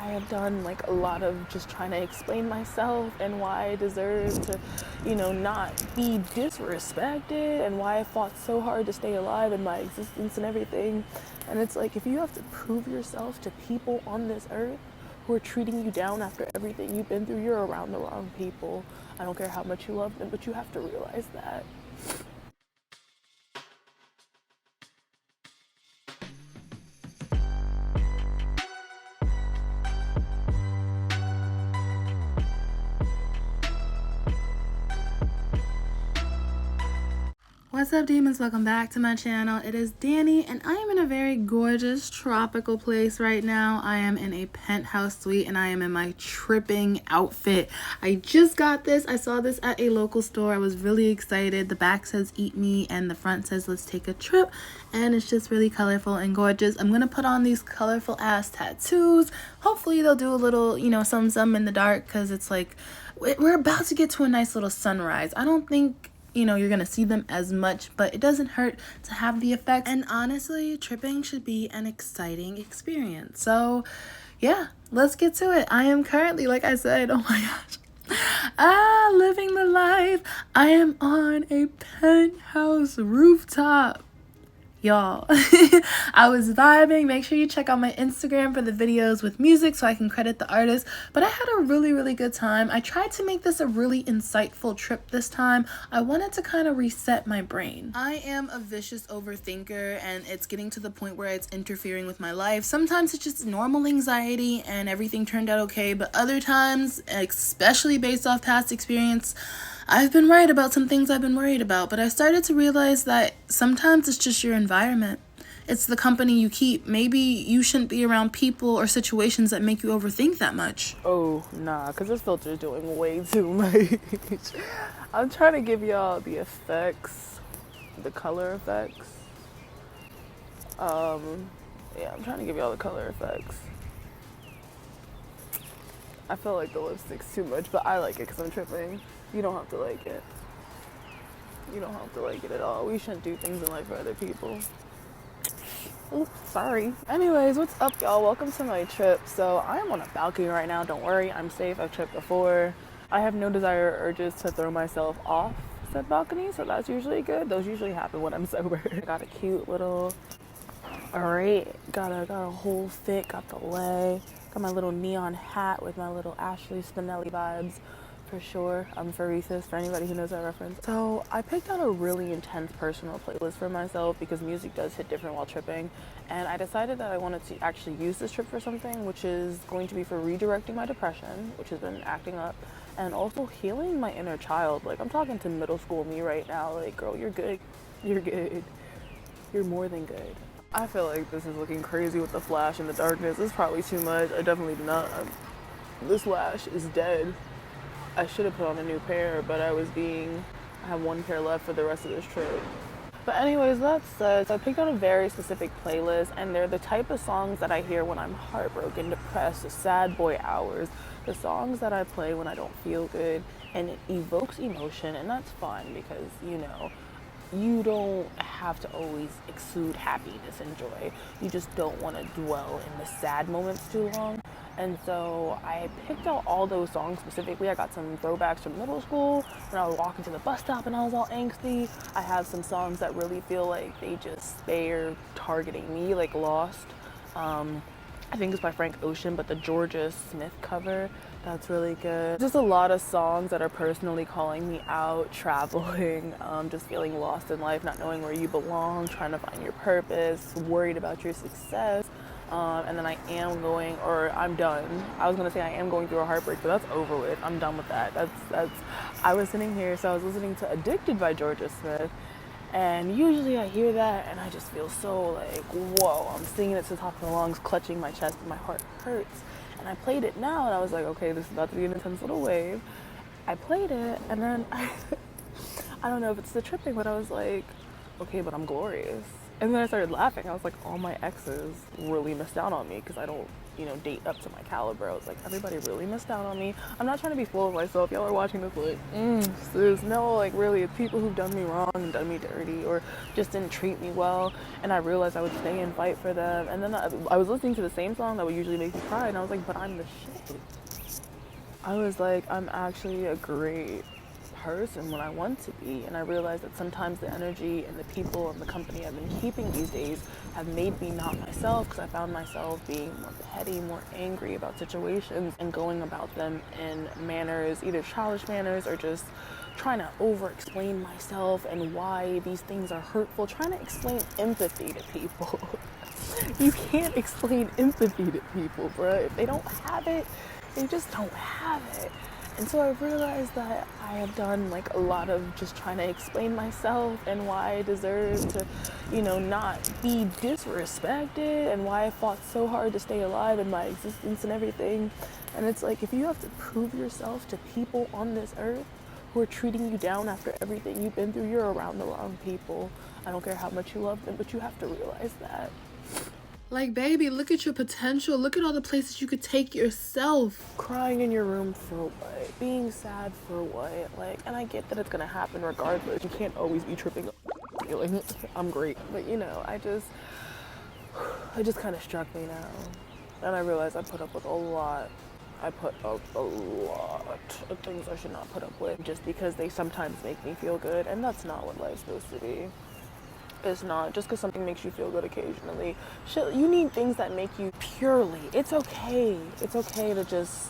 I have done like a lot of just trying to explain myself and why I deserve to, not be disrespected and why I fought so hard to stay alive in my existence and everything. And it's like, if you have to prove yourself to people on this earth who are treating you down after everything you've been through, you're around the wrong people. I don't care how much you love them, but you have to realize that. What's up, demons? Welcome back to my channel. It is Danny, and I am in a very gorgeous tropical place right now. I am in a penthouse suite, and I am in my tripping outfit. I just got this. I saw this at a local store. I was really excited. The back says "Eat Me," and the front says "Let's take a trip," and it's just really colorful and gorgeous. I'm gonna put on these colorful ass tattoos. Hopefully, they'll do a little, some in the dark, because it's like we're about to get to a nice little sunrise. I don't think you're gonna see them as much, but it doesn't hurt to have the effect. And honestly, tripping should be an exciting experience. So yeah, let's get to it. I am currently, like I said, oh my gosh, living the life. I am on a penthouse rooftop, y'all. I was vibing. Make sure you check out my Instagram for the videos with music so I can credit the artist. But I had a really good time. I tried to make this a really insightful trip this time. I wanted to kind of reset my brain. I am a vicious overthinker, and it's getting to the point where it's interfering with my life. Sometimes it's just normal anxiety and everything turned out okay, but other times, especially based off past experience, I've been right about some things I've been worried about, but I started to realize that sometimes it's just your environment. It's the company you keep. Maybe you shouldn't be around people or situations that make you overthink that much. Oh, nah, because this filter is doing way too much. I'm trying to give y'all the effects, the color effects. Yeah, I'm trying to give y'all the color effects. I feel like the lipstick's too much, but I like it because I'm tripping. You don't have to like it. You don't have to like it at all. We shouldn't do things in life for other people. Oops, sorry. Anyways, what's up, y'all? Welcome to my trip. So I am on a balcony right now. Don't worry, I'm safe. I've tripped before. I have no desire or urges to throw myself off said balcony, so that's usually good. Those usually happen when I'm sober. Got a cute little array. Got a whole fit. Got the lei. Got my little neon hat with my little Ashley Spinelli vibes. For sure. I'm Pharesis, for anybody who knows that reference. So I picked out a really intense personal playlist for myself because music does hit different while tripping, and I decided that I wanted to actually use this trip for something, which is going to be for redirecting my depression, which has been acting up, and also healing my inner child. Like, I'm talking to middle school me right now. Like, girl, you're good. You're good. You're more than good. I feel like this is looking crazy with the flash in the darkness. It's probably too much. I definitely did not. This lash is dead. I should have put on a new pair, but I have one pair left for the rest of this trip. But anyways, that said, so I picked out a very specific playlist, and they're the type of songs that I hear when I'm heartbroken, depressed, the sad boy hours, the songs that I play when I don't feel good, and it evokes emotion, and that's fun because, you don't have to always exude happiness and joy. You just don't want to dwell in the sad moments too long. And so I picked out all those songs specifically. I got some throwbacks from middle school when I was walking to the bus stop and I was all angsty. I have some songs that really feel like they're targeting me, like Lost. I think it's by Frank Ocean, but the Georgia Smith cover, that's really good. Just a lot of songs that are personally calling me out, traveling, just feeling lost in life, not knowing where you belong, trying to find your purpose, worried about your success. And then I'm done. I was gonna say I am going through a heartbreak, but that's over with. I'm done with that. I was sitting here, so I was listening to Addicted by Georgia Smith. And usually I hear that and I just feel so like, whoa, I'm singing it to the top of my lungs, clutching my chest, and my heart hurts. And I played it now and I was like, okay, this is about to be an intense little wave. I played it and then I don't know if it's the tripping, but I was like, okay, but I'm glorious. And then I started laughing. I was like, all my exes really missed out on me because I don't you know, date up to my caliber. I was like, everybody really missed out on me. I'm not trying to be full of myself. Y'all are watching this like, sis, no, like really, it's people who've done me wrong and done me dirty or just didn't treat me well. And I realized I would stay and fight for them. And then I was listening to the same song that would usually make me cry, and I was like, but I'm the shit. I was like, I'm actually a great person when I want to be. And I realized that sometimes the energy and the people and the company I've been keeping these days have made me not myself, because I found myself being more petty, more angry about situations and going about them in manners, either childish manners or just trying to over explain myself and why these things are hurtful, trying to explain empathy to people. You can't explain empathy to people, bruh. If they don't have it, they just don't have it. And so I realized that I have done like a lot of just trying to explain myself and why I deserve to, you know, not be disrespected, and why I fought so hard to stay alive in my existence and everything. And it's like, if you have to prove yourself to people on this earth who are treating you down after everything you've been through, you're around the wrong people. I don't care how much you love them, but you have to realize that. Like, baby, look at your potential. Look at all the places you could take yourself. Crying in your room for what? Being sad for what? Like, and I get that it's gonna happen regardless. You can't always be tripping up feeling I'm great. But you know, it just kind of struck me now. And I realized I put up with a lot. I put up a lot of things I should not put up with, just because they sometimes make me feel good, and that's not what life's supposed to be. It's not. Just because something makes you feel good occasionally. You need things that make you purely. It's okay. It's okay to just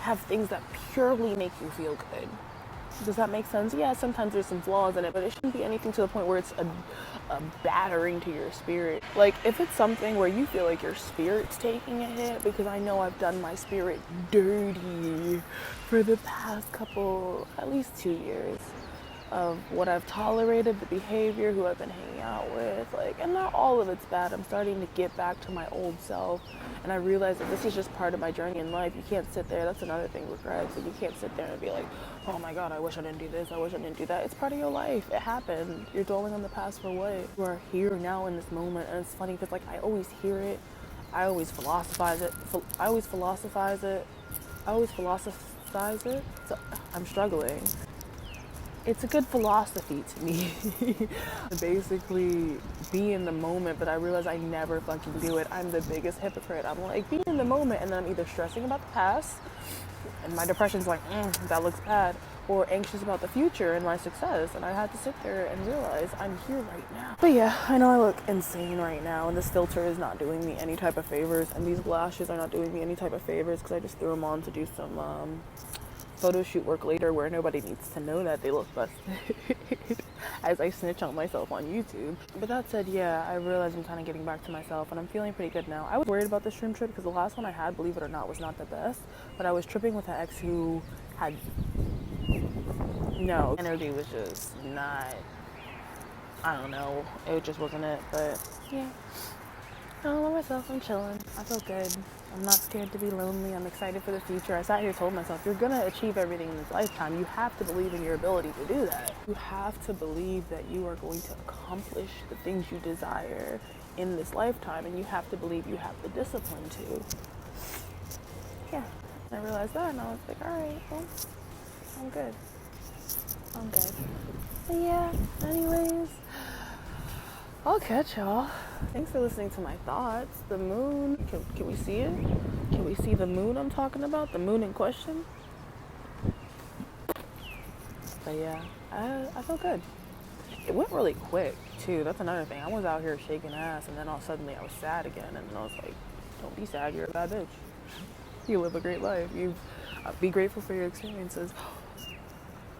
have things that purely make you feel good. Does that make sense? Yeah, sometimes there's some flaws in it, but it shouldn't be anything to the point where it's a battering to your spirit. Like, if it's something where you feel like your spirit's taking a hit, because I know I've done my spirit dirty for the past couple, at least 2 years, of what I've tolerated, the behavior, who I've been hanging out with, like, and not all of it's bad. I'm starting to get back to my old self, and I realize that this is just part of my journey in life. You can't sit there, that's another thing with regrets, like, you can't sit there and be like, oh my god, I wish I didn't do this, I wish I didn't do that. It's part of your life. It happened. You're dwelling on the past for what? You are here now in this moment, and it's funny because, like, I always hear it, I always philosophize it, so I'm struggling. It's a good philosophy to me. Basically, be in the moment, but I realize I never fucking do it. I'm the biggest hypocrite. I'm like, be in the moment, and then I'm either stressing about the past, and my depression's like, that looks bad, or anxious about the future and my success, and I had to sit there and realize I'm here right now. But yeah, I know I look insane right now, and this filter is not doing me any type of favors, and these lashes are not doing me any type of favors, because I just threw them on to do some photo shoot work later where nobody needs to know that they look busted as I snitch on myself on YouTube. But that said, yeah, I realize I'm kind of getting back to myself, and I'm feeling pretty good now. I was worried about this shroom trip because the last one I had, believe it or not, was not the best, but I was tripping with an ex who had no energy, was just not, I don't know, it just wasn't it. But yeah, I love myself, I'm chilling, I feel good. I'm not scared to be lonely. I'm excited for the future. I sat here and told myself, you're going to achieve everything in this lifetime. You have to believe in your ability to do that. You have to believe that you are going to accomplish the things you desire in this lifetime, and you have to believe you have the discipline to. Yeah, and I realized that, and I was like, all right, well, I'm good. But yeah, anyways, I'll catch y'all. Thanks for listening to my thoughts. The moon, can we see it? Can we see the moon I'm talking about? The moon in question? But yeah, I feel good. It went really quick too. That's another thing. I was out here shaking ass, and then all suddenly I was sad again, and then I was like, don't be sad, you're a bad bitch. You live a great life. Be grateful for your experiences.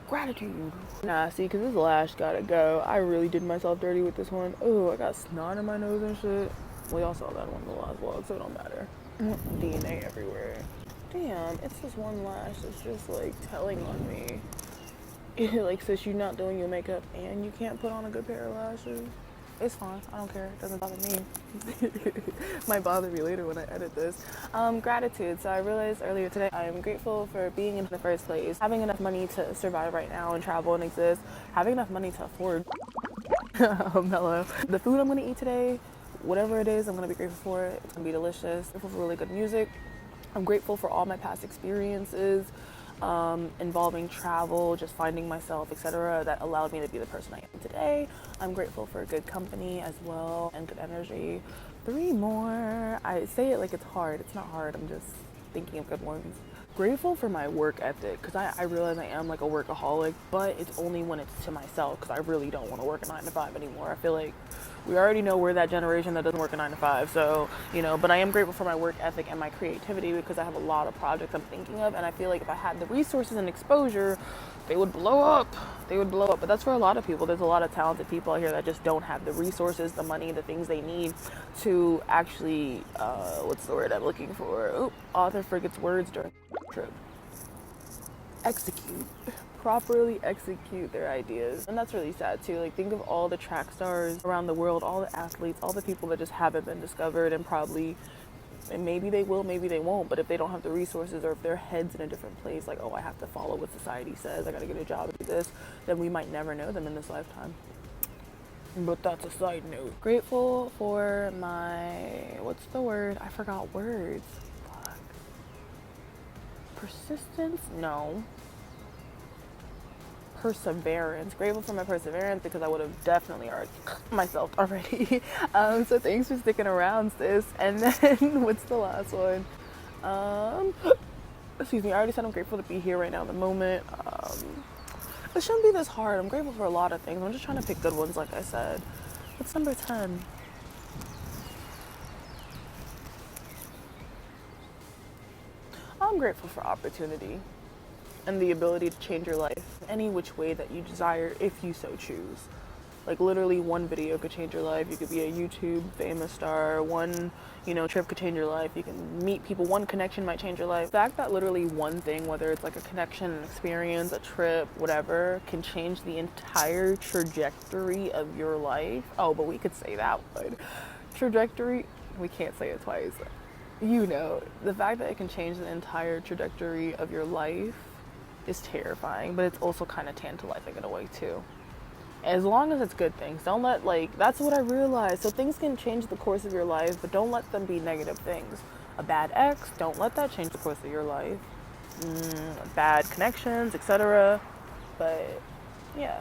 Gratitude. Nah, see, because this lash gotta go. I really did myself dirty with this one. Oh, I got snot in my nose and shit. We all saw that one in the last vlog, so it don't matter. DNA everywhere. Damn, it's this one lash that's just like telling on me. Like, sis, you're not doing your makeup and you can't put on a good pair of lashes. It's fine. I don't care. It doesn't bother me. Might bother me later when I edit this. Gratitude. So I realized earlier today I am grateful for being in the first place, having enough money to survive right now and travel and exist, having enough money to afford mellow. The food I'm gonna eat today whatever it is, I'm gonna be grateful for it. It's gonna be delicious. Grateful for really good music. I'm grateful for all my past experiences involving travel, just finding myself, etc., that allowed me to be the person I am today. I'm grateful for good company as well and good energy. 3 more. I say it like it's hard. It's not hard. I'm just thinking of good ones. Grateful for my work ethic, because I realize I am like a workaholic, but it's only when it's to myself, because I really don't want to work a 9 to 5 anymore. I feel like we already know we're that generation that doesn't work a 9 to 5, so, you know, but I am grateful for my work ethic and my creativity, because I have a lot of projects I'm thinking of, and I feel like if I had the resources and exposure, they would blow up. But that's for a lot of people. There's a lot of talented people out here that just don't have the resources, the money, the things they need to actually, what's the word I'm looking for? Oh, author forgets words during trip. Properly execute their ideas. And that's really sad too. Like, think of all the track stars around the world, all the athletes, all the people that just haven't been discovered, and probably, and maybe they will, maybe they won't, but if they don't have the resources, or if their head's in a different place, like, oh, I have to follow what society says, I gotta get a job and do this, then we might never know them in this lifetime. But that's a side note. Grateful for my, what's the word? I forgot words. Fuck. Persistence? No. Perseverance. Grateful for my perseverance, because I would have definitely already myself already. So thanks for sticking around, sis. And then what's the last one? Excuse me, I already said I'm grateful to be here right now in the moment. It shouldn't be this hard. I'm grateful for a lot of things. I'm just trying to pick good ones, like I said. What's number 10? I'm grateful for opportunity and the ability to change your life any which way that you desire, if you so choose. Like, literally one video could change your life. You could be a YouTube famous star. One, trip could change your life. You can meet people. One connection might change your life. The fact that literally one thing, whether it's like a connection, an experience, a trip, whatever, can change the entire trajectory of your life. Oh, but we could say that word. Trajectory. We can't say it twice. The fact that it can change the entire trajectory of your life is terrifying, but it's also kind of tantalizing in a way too. As long as it's good things. Don't let, that's what I realized. So things can change the course of your life, but don't let them be negative things. A bad ex, don't let that change the course of your life. Bad connections, etc. But yeah,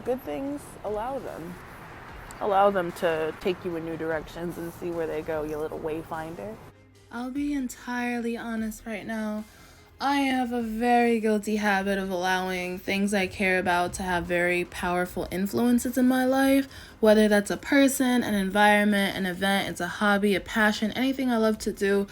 good things, allow them to take you in new directions and see where they go, you little wayfinder. I'll be entirely honest right now. I have a very guilty habit of allowing things I care about to have very powerful influences in my life, whether that's a person, an environment, an event, it's a hobby, a passion, anything I love to do.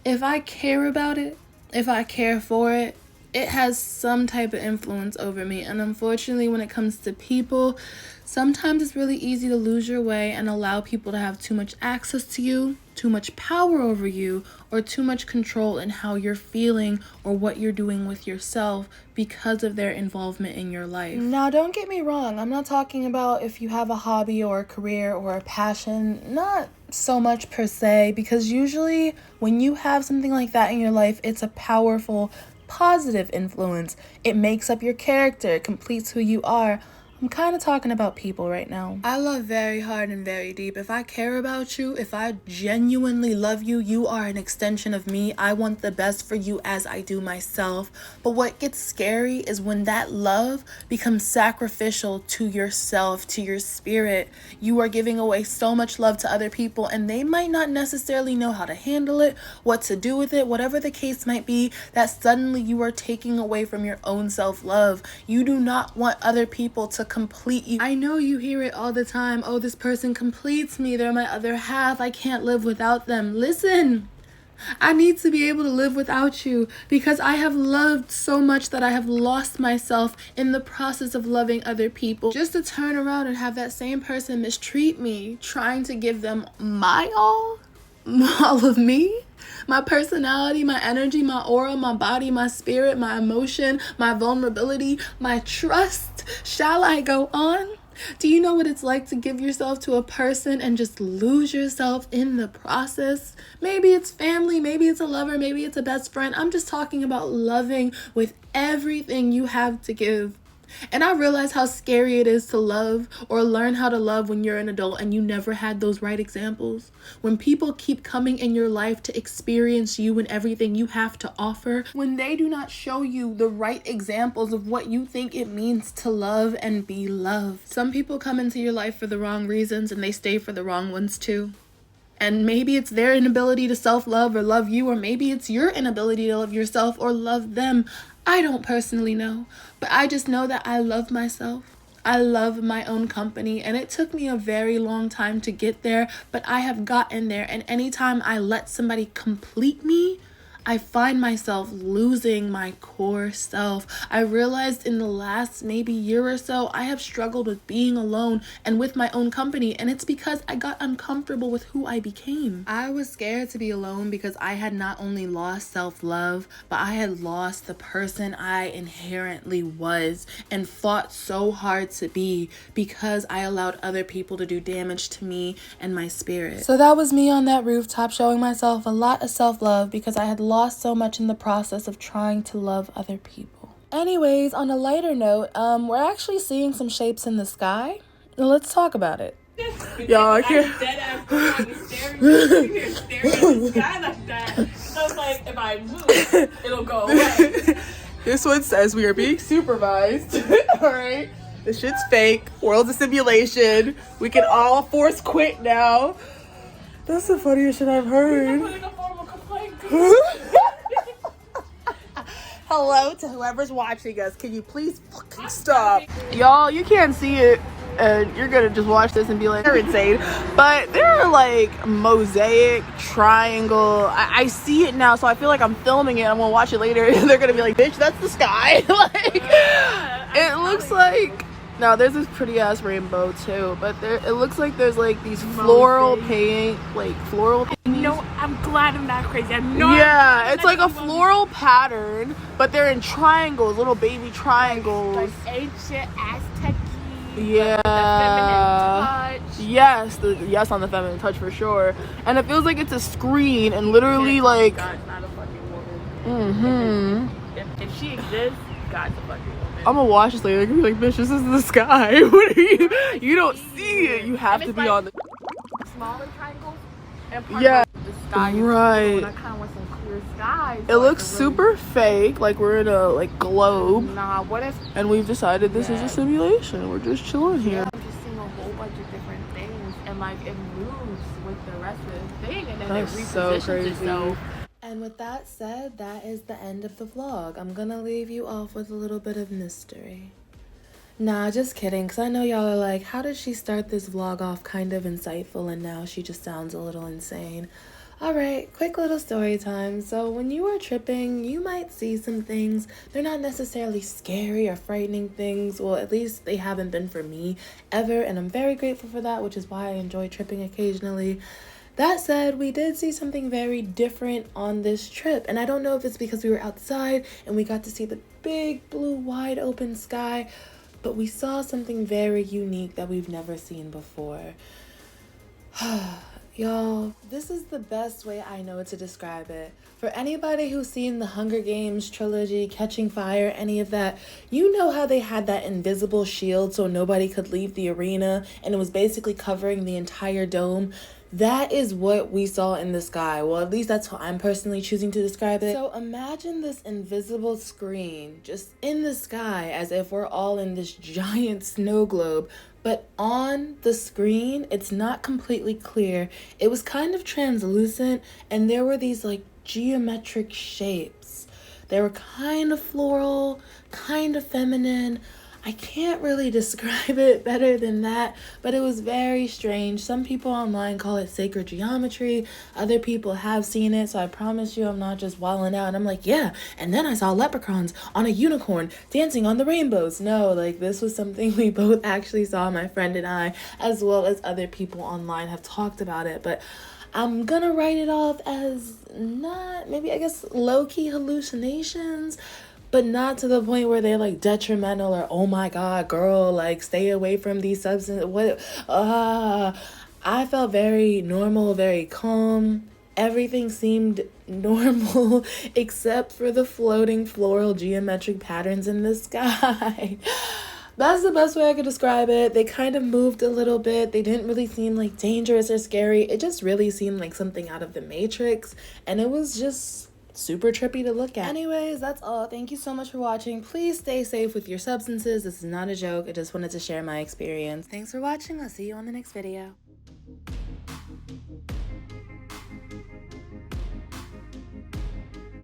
If I care about it, if I care for it, it has some type of influence over me. And unfortunately, when it comes to people, sometimes it's really easy to lose your way and allow people to have too much access to you, too much power over you, or too much control in how you're feeling or what you're doing with yourself because of their involvement in your life. Now, don't get me wrong. I'm not talking about if you have a hobby or a career or a passion. Not so much per se, because usually when you have something like that in your life, it's a powerful, positive influence. It makes up your character. It completes who you are. I'm kind of talking about people right now. I love very hard and very deep. If I care about you, if I genuinely love you, you are an extension of me. I want the best for you as I do myself. But what gets scary is when that love becomes sacrificial to yourself, to your spirit. You are giving away so much love to other people, and they might not necessarily know how to handle it, what to do with it, whatever the case might be, that suddenly you are taking away from your own self-love. You do not want other people to complete you. I know you hear it all the time. Oh, this person completes me. They're my other half. I can't live without them. Listen, I need to be able to live without you because I have loved so much that I have lost myself in the process of loving other people. Just to turn around and have that same person mistreat me, trying to give them my all of me, my personality, my energy, my aura, my body, my spirit, my emotion, my vulnerability, my trust. Shall I go on? Do you know what it's like to give yourself to a person and just lose yourself in the process? Maybe it's family, maybe it's a lover, maybe it's a best friend. I'm just talking about loving with everything you have to give And I realize how scary it is to love or learn how to love when you're an adult and you never had those right examples. When people keep coming in your life to experience you and everything you have to offer, when they do not show you the right examples of what you think it means to love and be loved. Some people come into your life for the wrong reasons and they stay for the wrong ones too. And maybe it's their inability to self-love or love you, or maybe it's your inability to love yourself or love them. I don't personally know, but I just know that I love myself. I love my own company, and it took me a very long time to get there, but I have gotten there. And anytime I let somebody complete me, I find myself losing my core self. I realized in the last maybe year or so, I have struggled with being alone and with my own company, and it's because I got uncomfortable with who I became. I was scared to be alone because I had not only lost self-love, but I had lost the person I inherently was and fought so hard to be because I allowed other people to do damage to me and my spirit. So that was me on that rooftop showing myself a lot of self-love because I had lost so much in the process of trying to love other people. Anyways, on a lighter note, we're actually seeing some shapes in the sky. Let's talk about it. Y'all, I can't. Staring at the sky like that. So it's like, if I move, it'll go away. This one says we are being supervised. All right. This shit's fake. World's a simulation. We can all force quit now. That's the funniest shit I've heard. Putting a formal complaint. Hello to whoever's watching us. Can you please fucking stop? Y'all, you can't see it, and you're gonna just watch this and be like, they're insane. But they're like mosaic, triangle. I see it now, so I feel like I'm filming it. I'm gonna watch it later, and they're gonna be like, bitch, that's the sky. Like, it looks like. Now there's this pretty ass rainbow too, but it looks like there's like these floral floral. No, I'm glad I'm not crazy. Yeah, it's like a floral pattern, but they're in triangles, little baby triangles. Like ancient Aztec. Yeah. The feminine touch. Yes, on the feminine touch for sure. And it feels like it's a screen, and literally like. God's not a fucking woman. If she exists, God's a fucking woman. I'm gonna watch this later. They're gonna be like, bitch, this is the sky. What are you? You don't see it. You have to be like on the. Smaller triangles. And part Yeah. of the sky is Right. blue, and I kind of want some clear skies. It looks super fake, like we're in a like globe, Nah, what if and we've decided this is a simulation. We're just chilling here. I'm just seeing a whole bunch of different things, and like it moves with the rest of the thing, and then That's it so repositions crazy. itself. And with that said, that is the end of the vlog. I'm gonna leave you off with a little bit of mystery. Nah, just kidding, because I know y'all are like, how did she start this vlog off kind of insightful and now she just sounds a little insane? Alright, quick little story time. So when you are tripping, you might see some things. They're not necessarily scary or frightening things. Well, at least they haven't been for me ever, and I'm very grateful for that, which is why I enjoy tripping occasionally. That said, we did see something very different on this trip, and I don't know if it's because we were outside and we got to see the big blue wide open sky, but we saw something very unique that we've never seen before. Y'all, this is the best way I know to describe it. For anybody who's seen the Hunger Games trilogy, Catching Fire, any of that, you know how they had that invisible shield so nobody could leave the arena and it was basically covering the entire dome. That is what we saw in the sky. Well, at least that's how I'm personally choosing to describe it. So imagine this invisible screen just in the sky as if we're all in this giant snow globe. But on the screen, it's not completely clear. It was kind of translucent, and there were these like geometric shapes. They were kind of floral, kind of feminine. I can't really describe it better than that, but it was very strange. Some people online call it sacred geometry. Other people have seen it, so I promise you I'm not just wilding out. And I'm like, yeah, and then I saw leprechauns on a unicorn dancing on the rainbows. No, like this was something we both actually saw, my friend and I, as well as other people online have talked about it. But I'm gonna write it off as not, maybe I guess low-key hallucinations, but not to the point where they're like detrimental or oh my god girl, like stay away from these substances. I felt very normal, very calm, everything seemed normal except for the floating floral geometric patterns in the sky. That's the best way I could describe it. They kind of moved a little bit. They didn't really seem like dangerous or scary. It just really seemed like something out of the Matrix, and it was just super trippy to look at. Anyways, that's all. Thank you so much for watching. Please stay safe with your substances. This is not a joke. I just wanted to share my experience. Thanks for watching. I'll see you on the next video.